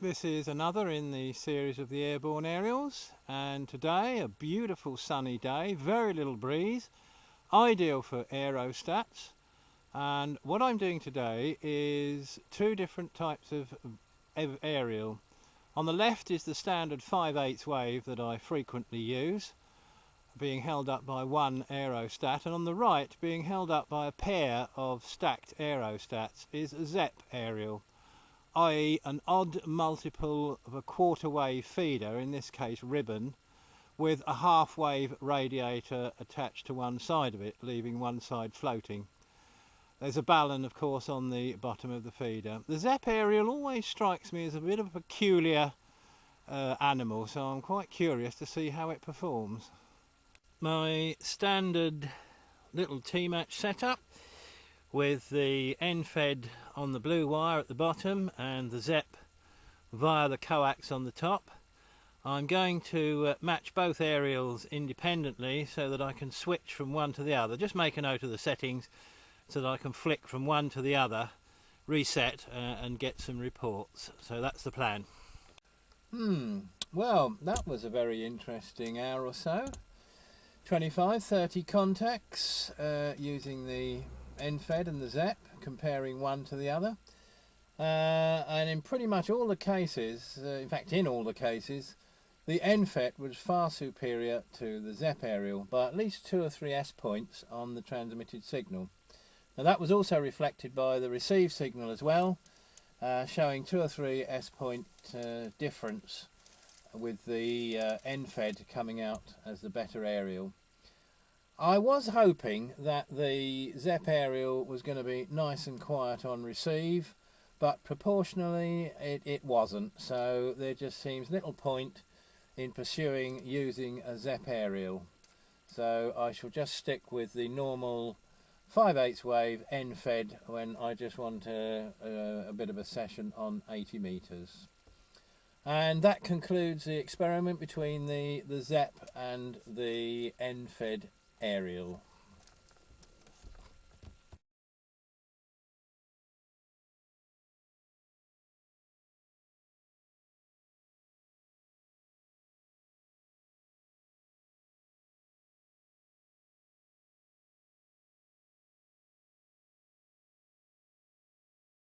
This is another in the series of the airborne aerials, and today a beautiful sunny day, very little breeze, ideal for aerostats. And what I'm doing today is two different types of aerial. On the left is the standard 5/8 wave that I frequently use, being held up by one aerostat, and on the right, being held up by a pair of stacked aerostats, is a Zepp aerial, i.e. an odd multiple of a quarter wave feeder, in this case ribbon, with a half wave radiator attached to one side of it, leaving one side floating. There's a ballon, of course, on the bottom of the feeder. The Zepp aerial always strikes me as a bit of a peculiar animal, so I'm quite curious to see how it performs. My standard little T-match setup, with the end-fed on the blue wire at the bottom and the Zepp via the coax on the top. I'm going to match both aerials independently so that I can switch from one to the other. Just make a note of the settings so that I can flick from one to the other, reset and get some reports. So that's the plan. Well, that was a very interesting hour or so. 25-30 contacts using the end-fed and the Zepp, comparing one to the other, and in pretty much all the cases, in fact in all the cases, the end-fed was far superior to the Zepp aerial by at least 2 or 3 S points on the transmitted signal. Now that was also reflected by the received signal as well, showing 2 or 3 S point difference, with the end-fed coming out as the better aerial. I was hoping that the Zepp aerial was going to be nice and quiet on receive, but proportionally it wasn't, so there just seems little point in pursuing using a Zepp aerial. So I shall just stick with the normal 5/8 wave end-fed when I just want a bit of a session on 80 metres. And that concludes the experiment between the Zepp and the end-fed aerial.